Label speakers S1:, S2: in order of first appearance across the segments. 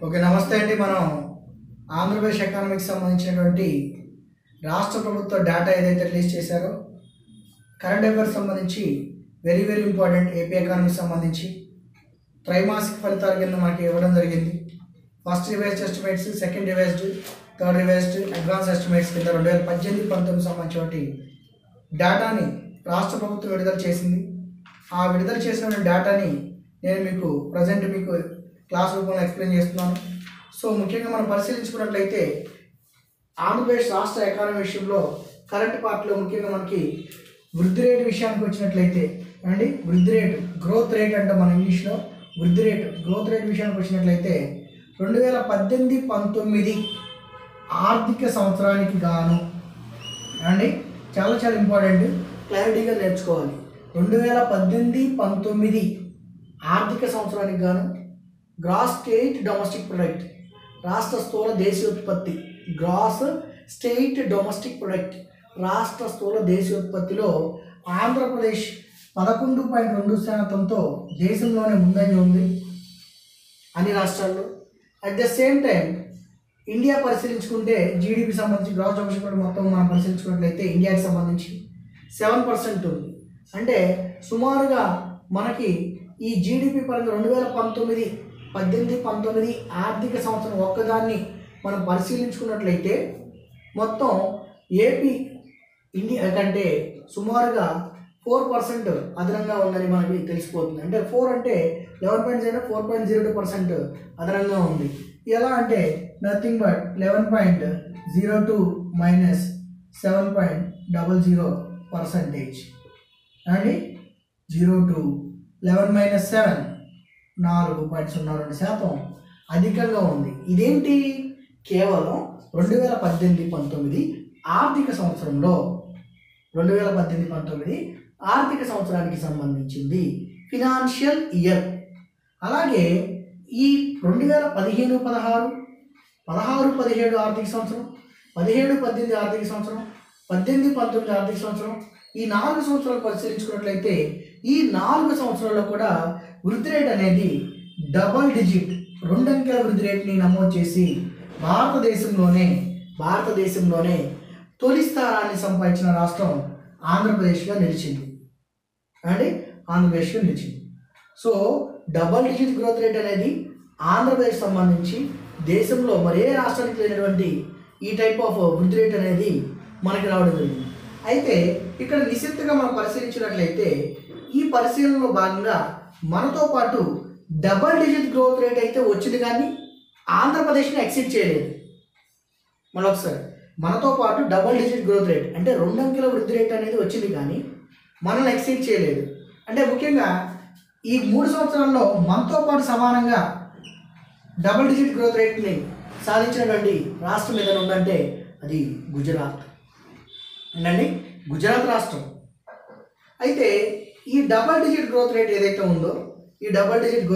S1: Okay, నమస్తే అండి. మనం ఆంధ్రప్రదేశ్ ఎకానమీకి సంబంధించినటువంటి రాష్ట్ర ప్రభుత్వ డేటా ఏదైతే రిలీజ్ చేశారో కరెంట్ అఫైర్స్ సంబంధించి వెరీ ఇంపార్టెంట్ ఏపీ ఎకానమీకి సంబంధించి త్రైమాసిక ఫలితాల కింద మనకి ఇవ్వడం జరిగింది. First revised estimates, second revised, third revised, advance estimates కింద 2018-19 సంబంధించినటువంటి డేటాని రాష్ట్ర ప్రభుత్వం విడుదల చేసింది. ఆ విడుదల చేసిన డేటాని నేను మీకు ప్రజెంట్ క్లాస్ రూపంలో ఎక్స్ప్లెయిన్ చేస్తున్నాను. సో ముఖ్యంగా మనం పరిశీలించుకున్నట్లయితే ఆంధ్రప్రదేశ్ రాష్ట్ర ఎకానమీ విషయంలో కరెంట్ పార్ట్లో ముఖ్యంగా మనకి వృద్ధి రేటు విషయానికి వచ్చినట్లయితే వృద్ధి రేటు, గ్రోత్ రేట్ అంటే మన ఇంగ్లీష్లో వృద్ధి రేటు, గ్రోత్ రేట్ విషయానికి వచ్చినట్లయితే 2018-19 ఆర్థిక సంవత్సరానికి గాను చాలా ఇంపార్టెంట్, క్లారిటీగా నేర్చుకోవాలి. 2018-19 ఆర్థిక సంవత్సరానికి గాను గ్రాస్ స్టేట్ డొమెస్టిక్ ప్రొడక్ట్, రాష్ట్ర స్థూల దేశీయోత్పత్తి, గ్రాస్ స్టేట్ డొమెస్టిక్ ప్రొడక్ట్, రాష్ట్ర స్థూల దేశీయోత్పత్తిలో ఆంధ్రప్రదేశ్ 11.2% దేశంలోనే ముందంజ ఉంది అన్ని రాష్ట్రాల్లో. At the same time India పరిశీలించుకుంటే జీడిపి సంబంధించి గ్రాస్ డొమెస్టిక్ ప్రొడక్ట్ మొత్తం మనం పరిశీలించుకున్నట్లయితే ఇండియాకి సంబంధించి 7% ఉంది. అంటే సుమారుగా మనకి ఈ జీడిపి పరంగా 2018-19 ఆర్థిక సంవత్సరం ఒక్కదాన్ని మనం పరిశీలించుకున్నట్లయితే మొత్తం ఏపీ ఇండియా కంటే సుమారుగా 4% అదనంగా ఉందని మనకి తెలిసిపోతుంది. అంటే 4 అంటే 11.0, 4.02% అదనంగా ఉంది. ఎలా అంటే నథింగ్ బట్ 11.02 మైనస్ 7.00% అండి. 02 11 మైనస్ 7 4.02% అధికంగా ఉంది. ఇదేంటి? కేవలం 2018-19 ఆర్థిక సంవత్సరంలో 2018-19 ఆర్థిక సంవత్సరానికి సంబంధించింది, ఫినాన్షియల్ ఇయర్. అలాగే ఈ 2015-16, 16-17 ఆర్థిక సంవత్సరం, 17-18 ఆర్థిక సంవత్సరం, 18-19 ఆర్థిక సంవత్సరం, ఈ 4 సంవత్సరాలు పరిశీలించుకున్నట్లయితే ఈ 4 సంవత్సరాల్లో కూడా వృద్ధి రేట్ అనేది డబల్ డిజిట్ 2 అంకెల వృద్ధి రేట్ని నమోదు చేసి భారతదేశంలోనే తొలి స్థానాన్ని సంపాదించిన రాష్ట్రం ఆంధ్రప్రదేశ్గా నిలిచింది ఆంధ్రప్రదేశ్గా నిలిచింది. So double digit growth rate అనేది ఆంధ్రప్రదేశ్ సంబంధించి దేశంలో మరే రాష్ట్రానికి లేనటువంటి ఈ టైప్ ఆఫ్ వృద్ధి రేట్ అనేది మనకి రావడం జరిగింది. అయితే ఇక్కడ నిశ్చితంగా మనం పరిశీలించినట్లయితే ఈ పరిశీలనలో భాగంగా మనతో పాటు డబల్ డిజిట్ గ్రోత్ రేట్ అయితే వచ్చింది, కానీ ఆంధ్రప్రదేశ్ని ఎక్సీడ్ చేయలేదు. మరొకసారి, మనతో పాటు డబల్ డిజిట్ గ్రోత్ రేట్ అంటే 2 అంకెల వృద్ధి రేట్ అనేది వచ్చింది, కానీ మనల్ని ఎక్సీడ్ చేయలేదు. అంటే ముఖ్యంగా ఈ 3 సంవత్సరాల్లో మనతో పాటు సమానంగా డబల్ డిజిట్ గ్రోత్ రేట్ని సాధించినటువంటి రాష్ట్రం ఏదైనా ఉందంటే అది గుజరాత్ గుజరాత్ రాష్ట్రం. అయితే ఈ డబల్ డిజిట్ గ్రోత్ రేట్ ఏదైతే ఉందో ఈ డబల్ డిజిట్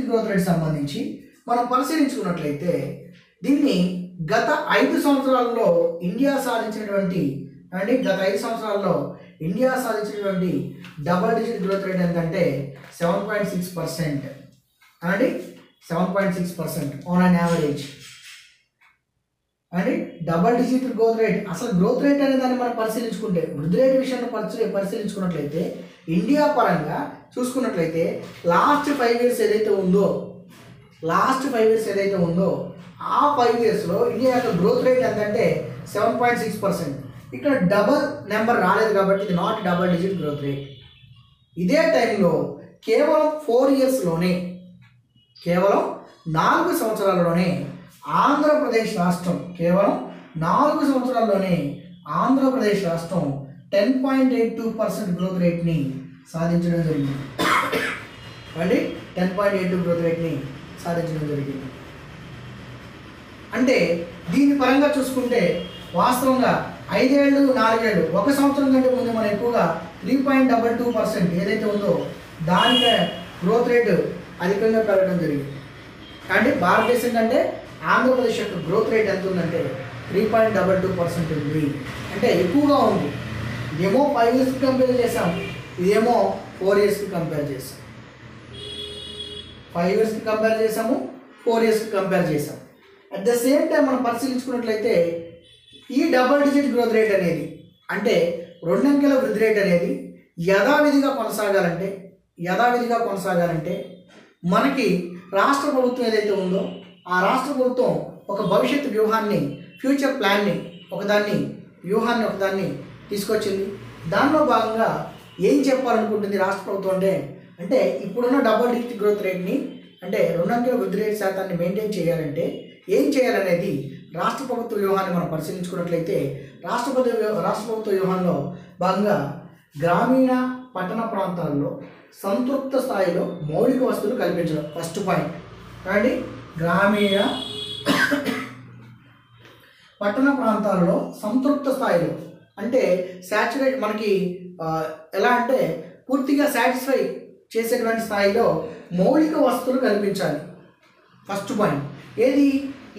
S1: గ్రోత్ రేట్ సంబంధించి మనం పరిశీలించుకున్నట్లయితే దీన్ని గత 5 సంవత్సరాల్లో ఇండియా సాధించినటువంటి డబల్ డిజిట్ గ్రోత్ రేట్ ఎంతంటే 7.6% 7.6% on an average. Double digit growth rate, అసలు గ్రోత్ రేట్ అనే దాన్ని మనం పరిశీలించుకుంటే వృద్ధి రేట్ విషయాన్ని పరిశీలించుకున్నట్లయితే ఇండియా పరంగా చూసుకున్నట్లయితే లాస్ట్ 5 ఇయర్స్ ఏదైతే ఉందో ఆ 5 ఇయర్స్లో ఇండియా యొక్క గ్రోత్ రేట్ ఎంతంటే 7.6%. ఇక్కడ డబల్ నెంబర్ రాలేదు కాబట్టి ఇది not double digit growth rate. ఇదే టైంలో కేవలం 4 ఇయర్స్లోనే, కేవలం 4 సంవత్సరాల్లోనే ఆంధ్రప్రదేశ్ రాష్ట్రం 10.82% గ్రోత్ రేట్ని సాధించడం జరిగింది. 10.82 గ్రోత్ రేట్ని సాధించడం జరిగింది. అంటే దీని పరంగా చూసుకుంటే వాస్తవంగా 5 ఏళ్ళు 4 ఏళ్ళు 1 సంవత్సరం కంటే ముందు మనం ఎక్కువగా 3.22% ఏదైతే ఉందో దానికి గ్రోత్ రేటు అధికంగా పెరగడం జరిగింది. కానీ భారతదేశం కంటే ఆంధ్రప్రదేశ్ యొక్క గ్రోత్ రేట్ ఎంత ఉందంటే 3.22% ఉంది. అంటే ఎక్కువగా ఉంది. ఇదేమో 5 ఇయర్స్కి కంపేర్ చేసాం, ఇదేమో 4 ఇయర్స్కి కంపేర్ చేసాం. 5 ఇయర్స్కి కంపేర్ చేసాము, 4 ఇయర్స్కి కంపేర్ చేసాము. అట్ ద సేమ్ టైం మనం పరిశీలించుకున్నట్లయితే ఈ డబుల్ డిజిట్ గ్రోత్ రేట్ అనేది అంటే 2 అంకెల వృద్ధి రేట్ అనేది యథావిధిగా కొనసాగాలంటే మనకి రాష్ట్ర ప్రభుత్వం ఏదైతే ఉందో ఆ రాష్ట్ర ప్రభుత్వం ఒక భవిష్యత్తు వ్యూహాన్ని, ఫ్యూచర్ ప్లాన్ని ఒకదాన్ని తీసుకొచ్చింది. దానిలో భాగంగా ఏం చెప్పాలనుకుంటుంది రాష్ట్ర ప్రభుత్వం అంటే ఇప్పుడున్న డబుల్ డిజిట్ గ్రోత్ రేట్ని అంటే 2 అంకెల వృద్ధి రేట్ శాతాన్ని మెయింటైన్ చేయాలంటే ఏం చేయాలనేది రాష్ట్ర ప్రభుత్వ వ్యూహాన్ని మనం పరిశీలించుకున్నట్లయితే రాష్ట్ర ప్రభుత్వ వ్యూహంలో భాగంగా గ్రామీణ పట్టణ ప్రాంతాల్లో సంతృప్త స్థాయిలో మౌలిక వసతులు కల్పించడం ఫస్ట్ పాయింట్. కానీ గ్రామీణ పట్టణ ప్రాంతాల్లో సంతృప్త స్థాయిలో అంటే సాచురేట్ మనకి ఎలా అంటే పూర్తిగా సాటిస్ఫై చేసేటువంటి స్థాయిలో మౌలిక వసతులు కల్పించాలి ఫస్ట్ పాయింట్. ఏది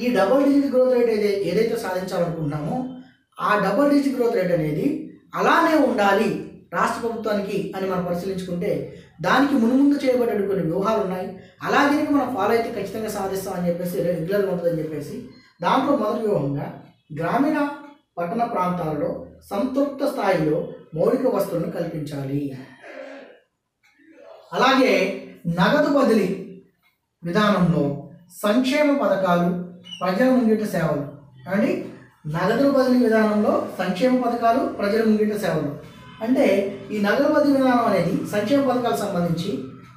S1: ఈ డబుల్ డిజిట్ గ్రోత్ రేట్ ఏదైతే సాధించాలనుకుంటున్నామో ఆ డబుల్ డిజిట్ గ్రోత్ రేట్ అనేది అలానే ఉండాలి రాష్ట్ర ప్రభుత్వానికి అని మనం పరిశీలించుకుంటే దానికి మునుముందు చేయబడే కొన్ని వ్యూహాలు ఉన్నాయి. అలాగే మనం ఫాలో అయితే ఖచ్చితంగా సాధిస్తామని చెప్పేసి రెగ్యులర్గా ఉంటుందని చెప్పేసి దాంట్లో మొదటి వ్యూహంగా గ్రామీణ పట్టణ ప్రాంతాల్లో సంతృప్త స్థాయిలో మౌలిక వసతులను కల్పించాలి. అలాగే నగదు బదిలీ విధానంలో సంక్షేమ పథకాలు, ప్రజల ముంగిట సేవలు అండి. నగదు బదిలీ విధానంలో సంక్షేమ పథకాలు, ప్రజల ముంగిట సేవలు అంటే ఈ నగదు బదిలీ విధానం అనేది సంక్షేమ పథకాలకు సంబంధించి,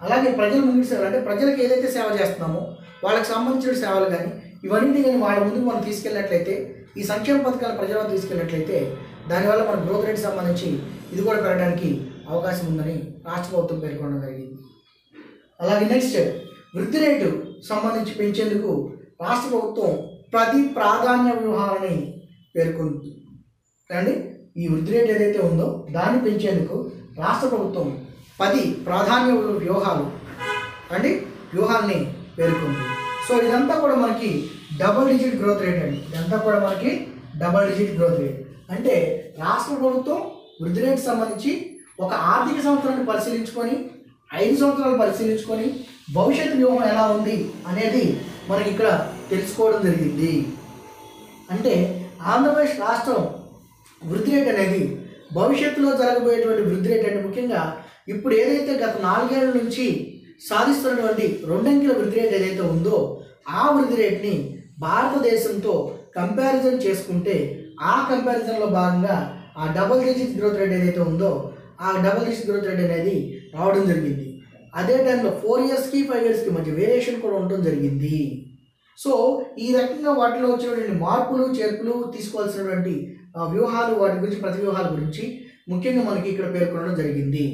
S1: అలాగే ప్రజల ముంగిట సేవలు అంటే ప్రజలకు ఏదైతే సేవ చేస్తున్నామో వాళ్ళకి సంబంధించిన సేవలు కానీ ఇవన్నీ కానీ వాళ్ళ ముందుకు మనం తీసుకెళ్ళినట్లయితే, ఈ సంక్షేమ పథకాలు ప్రజల వద్ద తీసుకెళ్ళినట్లయితే దానివల్ల మన గ్రోత్ రేట్ సంబంధించి ఇది కూడా పెరగడానికి అవకాశం ఉందని రాష్ట్ర ప్రభుత్వం పేర్కొనడం జరిగింది. అలాగే నెక్స్ట్ వృద్ధి రేటు సంబంధించి పెంచేందుకు రాష్ట్ర ప్రభుత్వం 10 ప్రాధాన్య వ్యూహాలని పేర్కొంది. అండి ఈ వృద్ధి రేటు ఏదైతే ఉందో దాన్ని పెంచేందుకు రాష్ట్ర ప్రభుత్వం 10 ప్రాధాన్య వ్యూహాల్ని పేర్కొంది. సో ఇదంతా కూడా మనకి డబుల్ డిజిట్ గ్రోత్ రేట్ అండి. అంటే రాష్ట్ర ప్రభుత్వం వృద్ధి రేటు సంబంధించి ఒక ఆర్థిక సంవత్సరాన్ని పరిశీలించుకొని 5 సంవత్సరాలు పరిశీలించుకొని భవిష్యత్తు వ్యూహం ఎలా ఉంది అనేది మనకి ఇక్కడ తెలుసుకోవడం జరిగింది. అంటే ఆంధ్రప్రదేశ్ రాష్ట్రం వృద్ధి రేట్ అనేది భవిష్యత్తులో జరగబోయేటువంటి వృద్ధి రేట్ అంటే ముఖ్యంగా ఇప్పుడు ఏదైతే గత 4 ఏళ్ల నుంచి సాధిస్తున్నటువంటి 2 అంకెల వృద్ధి రేట్ ఏదైతే ఉందో ఆ వృద్ధి రేట్ని భారతదేశంతో కంపారిజన్ చేసుకుంటే ఆ కంపారిజన్లో భాగంగా ఆ డబుల్ డిజిట్ గ్రోత్ రేట్ ఏదైతే ఉందో ఆ డబుల్ డిజిట్ గ్రోత్ రేట్ అనేది రావడం జరిగింది. అదే టైంలో 4 ఇయర్స్కి 5 ఇయర్స్కి మధ్య వేరియేషన్ కూడా ఉండడం జరిగింది. సో ఈ రకంగా వాటిలో వచ్చినటువంటి మార్పులు చేర్పులు తీసుకోవాల్సినటువంటి వ్యూహాలు, వాటి గురించి ప్రతి వ్యూహాల గురించి ముఖ్యంగా మనకి ఇక్కడ పేర్కొనడం జరిగింది.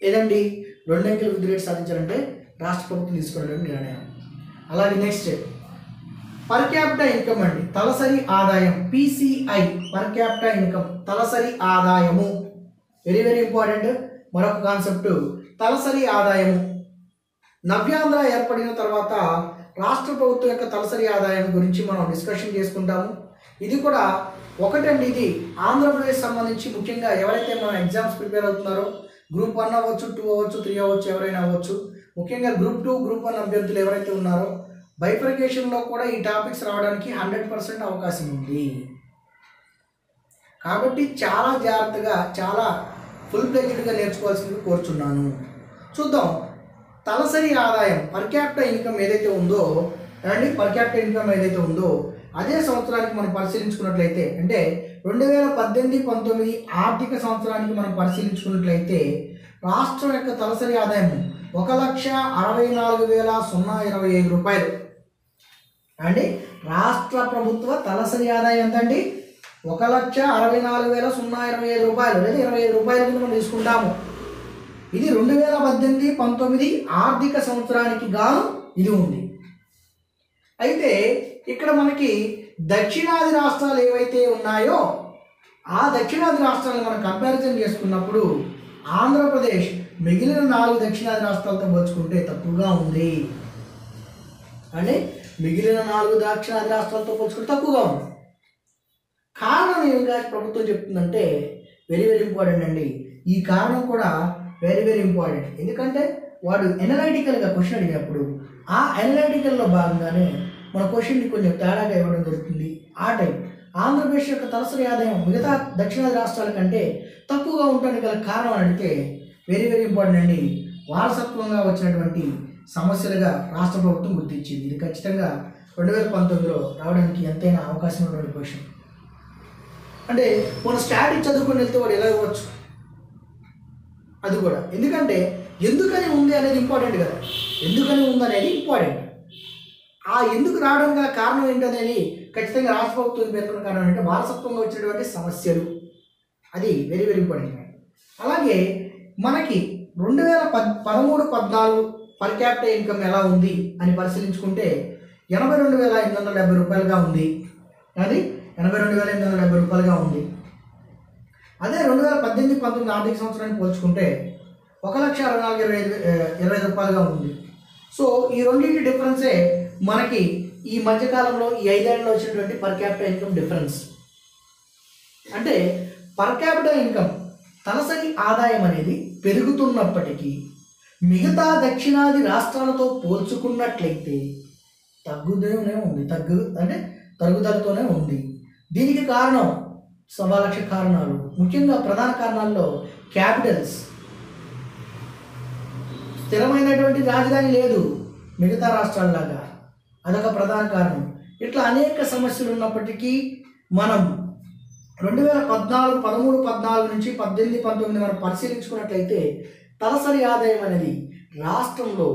S1: ఏదండి 2 అంకెల వృద్ధి రేటు సాధించాలంటే రాష్ట్ర ప్రభుత్వం తీసుకున్నటువంటి నిర్ణయం. అలాగే నెక్స్ట్ పర్ క్యాపిటా ఇన్కమ్ అండి, తలసరి ఆదాయం PCI పర్ క్యాపిటా ఇన్కమ్, తలసరి ఆదాయము వెరీ వెరీ ఇంపార్టెంట్. మరొక కాన్సెప్ట్ తలసరి ఆదాయము. నవ్యాంధ్ర ఏర్పడిన తర్వాత రాష్ట్ర ప్రభుత్వం యొక్క తలసరి ఆదాయం గురించి మనం డిస్కషన్ చేసుకుంటాము. ఇది కూడా ఒకటండి, ఇది ఆంధ్రప్రదేశ్ సంబంధించి ముఖ్యంగా ఎవరైతే మన ఎగ్జామ్స్ ప్రిపేర్ అవుతున్నారో గ్రూప్ 1 అవ్వచ్చు, 2 అవ్వచ్చు, 3 అవ్వచ్చు, ఎవరైనా అవ్వచ్చు, ముఖ్యంగా గ్రూప్ 2, గ్రూప్ 1 అభ్యర్థులు ఎవరైతే ఉన్నారో బైఫర్కేషన్లో కూడా ఈ టాపిక్స్ రావడానికి 100% అవకాశం ఉంది. కాబట్టి చాలా జాగ్రత్తగా, చాలా ఫుల్ ఫ్లెడ్జ్డ్గా నేర్చుకోవాల్సింది కోరుచున్నాను. చూద్దాం తలసరి ఆదాయం పర్ క్యాపిటా ఇన్కమ్ ఏదైతే ఉందో అదే సంవత్సరానికి మనం పరిశీలించుకున్నట్లయితే అంటే 2018-19 ఆర్థిక సంవత్సరానికి మనం పరిశీలించుకున్నట్లయితే రాష్ట్రం యొక్క తలసరి ఆదాయం 1,64,025 రూపాయలు అండి. రాష్ట్ర ప్రభుత్వ తలసరి ఆదాయం ఎంత అండి? 1,64,025 రూపాయలు లేదా 25 రూపాయల కింద మనం తీసుకుంటాము. ఇది 2018-19 ఆర్థిక సంవత్సరానికి గాను ఇది ఉంది. అయితే ఇక్కడ మనకి దక్షిణాది రాష్ట్రాలు ఏవైతే ఉన్నాయో ఆ దక్షిణాది రాష్ట్రాలను మనం కంపారిజన్ చేసుకున్నప్పుడు ఆంధ్రప్రదేశ్ మిగిలిన 4 దక్షిణాది రాష్ట్రాలతో పోల్చుకుంటే తక్కువగా ఉంది. అంటే మిగిలిన 4 దక్షిణాది రాష్ట్రాలతో పోల్చుకుంటే తక్కువగా ఉంది. కారణం ఏమిగా ప్రభుత్వం చెప్తుందంటే వెరీ వెరీ ఇంపార్టెంట్ అండి. ఈ కారణం కూడా వెరీ వెరీ ఇంపార్టెంట్. ఎందుకంటే వాడు ఎనలైటికల్గా క్వశ్చన్ అడిగినప్పుడు ఆ ఎనలైటికల్లో భాగంగానే మన క్వశ్చన్ని కొంచెం తేడాగా ఇవ్వడం జరుగుతుంది. ఆ టైప్ ఆంధ్రప్రదేశ్ యొక్క తలసరి ఆదాయం మిగతా దక్షిణాది రాష్ట్రాల కంటే తక్కువగా ఉండడానికి గల కారణం అని అడిగితే వెరీ వెరీ ఇంపార్టెంట్ అండి. వారసత్వంగా వచ్చినటువంటి సమస్యలుగా రాష్ట్ర ప్రభుత్వం గుర్తించింది. ఇది ఖచ్చితంగా 2019లో రావడానికి ఎంతైనా అవకాశం ఉన్నటువంటి క్వశ్చన్. అంటే మన స్టాటిక్ చదువుకొని వెళ్తే వాడు ఎలా ఇవ్వచ్చు అది కూడా. ఎందుకంటే ఎందుకని ఉంది అనేది ఇంపార్టెంట్ కదా, ఎందుకని ఉంది అనేది ఇంపార్టెంట్. ఆ ఎందుకు రావడానికి గల కారణం ఏంటనేది ఖచ్చితంగా రాష్ట్ర ప్రభుత్వం పేర్కొన్న కారణం ఏంటంటే వారసత్వంగా వచ్చినటువంటి సమస్యలు. అది వెరీ వెరీ ఇంపార్టెంట్. అలాగే మనకి 2013-14 పర్ క్యాపిటల్ ఇన్కమ్ ఎలా ఉంది అని పరిశీలించుకుంటే 82,870 రూపాయలుగా ఉంది. అది 82,870 రూపాయలుగా ఉంది. అదే 2018-19 ఆర్థిక సంవత్సరాన్ని పోల్చుకుంటే 1,64,25 రూపాయలుగా ఉంది. సో ఈ రెండింటి డిఫరెన్సే మనకి ఈ మధ్యకాలంలో ఈ 5 ఏళ్ళలో వచ్చినటువంటి పర్ క్యాపిటల్ ఇన్కమ్ డిఫరెన్స్. అంటే పర్ క్యాపిటల్ ఇన్కమ్ తలసరి ఆదాయం అనేది పెరుగుతున్నప్పటికీ మిగతా దక్షిణాది రాష్ట్రాలతో పోల్చుకున్నట్లయితే తగ్గుతూనే ఉంది, తరుగుదలతోనే ఉంది. దీనికి కారణం 1,00,000 కారణాలు. ముఖ్యంగా ప్రధాన కారణాల్లో క్యాపిటల్స్, స్థిరమైనటువంటి రాజధాని లేదు మిగతా రాష్ట్రాల్లాగా, అదొక ప్రధాన కారణం. ఇట్లా అనేక సమస్యలు ఉన్నప్పటికీ మనం 2013-14 నుంచి 18-19 మనం పరిశీలించుకున్నట్లయితే తలసరి ఆదాయం అనేది రాష్ట్రంలో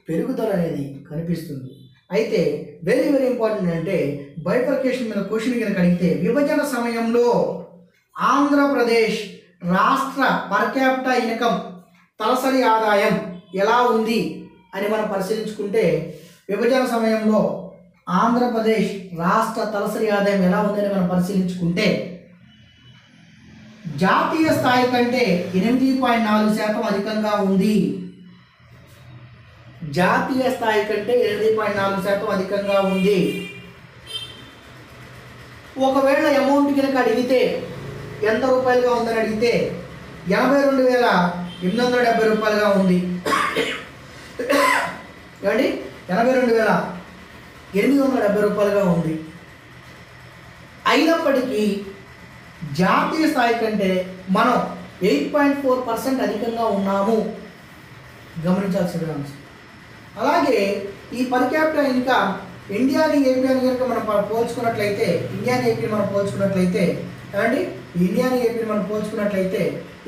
S1: పెరుగుదల అనేది కనిపిస్తుంది. అయితే వెరీ వెరీ ఇంపార్టెంట్ అంటే బైఫర్కేషన్ మీద క్వశ్చన్ కనుక అడిగితే విభజన సమయంలో ఆంధ్రప్రదేశ్ రాష్ట్ర పర్ క్యాపిటల్ ఇన్కమ్ తలసరి ఆదాయం ఎలా ఉంది అని మనం పరిశీలించుకుంటే విభజన సమయంలో ఆంధ్రప్రదేశ్ రాష్ట్ర తలసరి ఆదాయం ఎలా ఉందని మనం పరిశీలించుకుంటే జాతీయ స్థాయి కంటే 8.4% అధికంగా ఉంది. జాతీయ స్థాయి కంటే 8.4% అధికంగా ఉంది. ఒకవేళ అమౌంట్ కనుక అడిగితే ఎంత రూపాయలుగా ఉందని అడిగితే 82,870 రూపాయలుగా ఉంది. ఏమండి 82,870 రూపాయలుగా ఉంది. అయినప్పటికీ జాతీయ స్థాయి కంటే మనం 8.4% అధికంగా ఉన్నాము, గమనించాల్సిన అంశం. అలాగే ఈ పర్ క్యాపిటల్ ఇన్కమ్ ఇండియాని ఏపీని కనుక మనం పోల్చుకున్నట్లయితే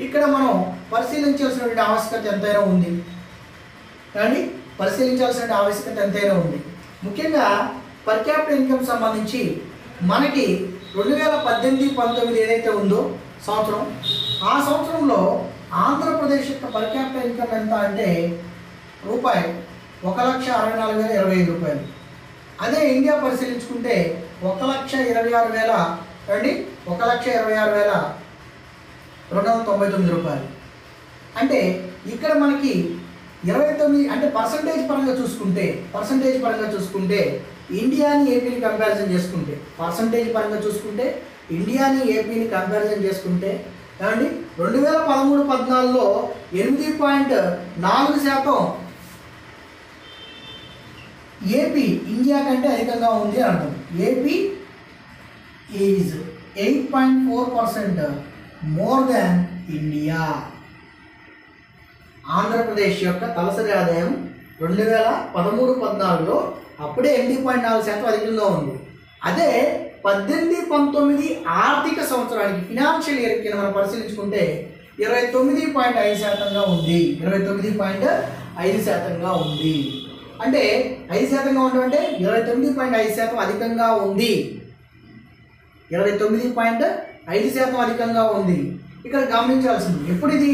S1: ఇక్కడ మనం పరిశీలించాల్సినటువంటి ఆవశ్యకత ఎంతైనా ఉంది. ముఖ్యంగా పర్ క్యాపిటల్ ఇన్కమ్ సంబంధించి మనకి 2018-19 ఏదైతే ఉందో సంవత్సరం, ఆ సంవత్సరంలో ఆంధ్రప్రదేశ్ యొక్క పర్ క్యాపిటల్ ఇన్కమ్ ఎంత అంటే ₹1,64,025 రూపాయలు. అదే ఇండియా పరిశీలించుకుంటే 1,26,299 రూపాయలు. అంటే ఇక్కడ మనకి 29 అంటే పర్సంటేజ్ పరంగా చూసుకుంటే ఇండియాని ఏపీని కంపారిజన్ చేసుకుంటే ఏమండి 2013-14లో 8.4% ఏపీ ఇండియా కంటే అధికంగా ఉంది అని అర్థం. AP is 8.4% more than India. Andhra Pradesh యొక్క తలసరి ఆదాయం 2013-14లో అప్పుడే 8.4% అధికంగా ఉంది. అదే 18-19 ఆర్థిక సంవత్సరానికి ఫినాన్షియల్ ఇయర్ కింద మనం పరిశీలించుకుంటే 29.5%గా ఉంది. 29.5%గా ఉంది. అంటే 5% ఉండడం అంటే 29.5% అధికంగా ఉంది. 29.5% అధికంగా ఉంది. ఇక్కడ గమనించాల్సింది ఎప్పుడు ఇది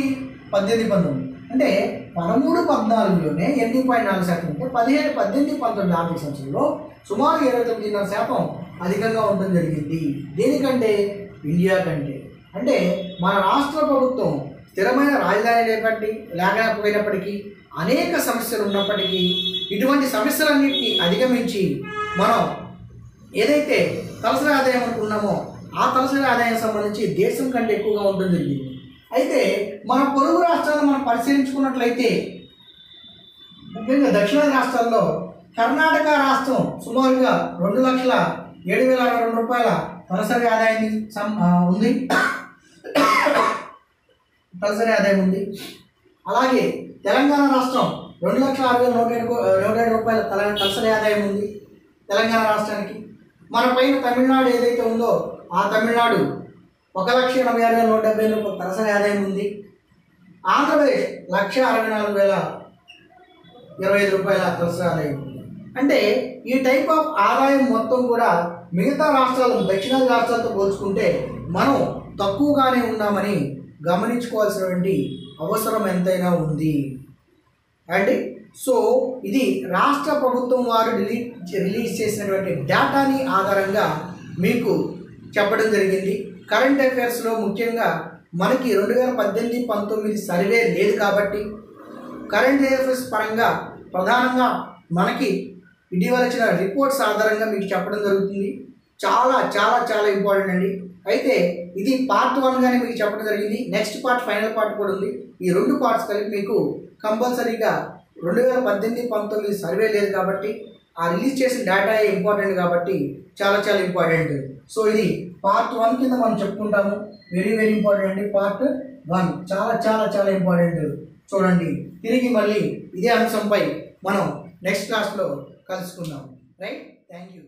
S1: 18-19 అంటే 13-14లోనే 8.4% ఉంటే 17-18-19 ఆర్థిక సంవత్సరంలో సుమారు 29.5% అధికంగా ఉండడం జరిగింది. దేనికంటే ఇండియా కంటే. అంటే మన రాష్ట్ర ప్రభుత్వం స్థిరమైన రాజధాని లేకపోయినప్పటికీ అనేక సమస్యలు ఉన్నప్పటికీ ఇటువంటి సమస్యలన్నింటినీ అధిగమించి మనం ఏదైతే తలసరి ఆదాయం అనుకున్నామో ఆ తలసరి ఆదాయం సంబంధించి దేశం కంటే ఎక్కువగా ఉండడం జరిగింది. అయితే మన పొరుగు రాష్ట్రాలను మనం పరిశీలించుకున్నట్లయితే ముఖ్యంగా దక్షిణాది రాష్ట్రాల్లో కర్ణాటక రాష్ట్రం సుమారుగా 2,07,062 రూపాయల తలసరి ఆదాయాన్ని ఉంది. తలసరి ఆదాయం ఉంది. అలాగే తెలంగాణ రాష్ట్రం 2,60,107 రూపాయల తలసరి ఆదాయం ఉంది తెలంగాణ రాష్ట్రానికి. మన పైన తమిళనాడు ఏదైతే ఉందో ఆ తమిళనాడు 1,86,170 రూపాయల తలసరి ఆదాయం ఉంది. ఆంధ్రప్రదేశ్ 1,64,025 రూపాయల తలసరి ఆదాయం ఉంది. అంటే ఈ టైప్ ఆఫ్ ఆదాయం మొత్తం కూడా మిగతా రాష్ట్రాలు దక్షిణాది రాష్ట్రాలతో పోల్చుకుంటే మనం తక్కువగానే ఉన్నామని గమనించుకోవాల్సినటువంటి అవసరం ఎంతైనా ఉంది అండి. సో ఇది రాష్ట్ర ప్రభుత్వం వారు రిలీజ్ చేసినటువంటి డేటాని ఆధారంగా మీకు చెప్పడం జరిగింది. కరెంట్ అఫైర్స్లో ముఖ్యంగా మనకి 2018-19 సర్వే లేదు కాబట్టి కరెంట్ అఫైర్స్ పరంగా ప్రధానంగా మనకి ఇటీవల వచ్చిన రిపోర్ట్స్ ఆధారంగా మీకు చెప్పడం జరుగుతుంది. చాలా చాలా చాలా ఇంపార్టెంట్ అండి. అయితే ఇది పార్ట్ 1గానే మీకు చెప్పడం జరిగింది. నెక్స్ట్ పార్ట్ ఫైనల్ పార్ట్ కూడా ఉంది. ఈ 2 పార్ట్స్ కలిపి మీకు కంపల్సరీగా 2018-19 సర్వే లేదు కాబట్టి ఆ రిలీజ్ చేసిన డేటా ఇంపార్టెంట్ కాబట్టి చాలా చాలా ఇంపార్టెంట్. సో ఇది పార్ట్ 1 కింద మనం చెప్పుకుంటాము. వెరీ వెరీ ఇంపార్టెంట్ అండి. పార్ట్ 1 చాలా చాలా చాలా ఇంపార్టెంట్. చూడండి, తిరిగి మళ్ళీ ఇదే అంశంపై మనం నెక్స్ట్ క్లాస్లో కలుసుకుందాం. Right, thank you.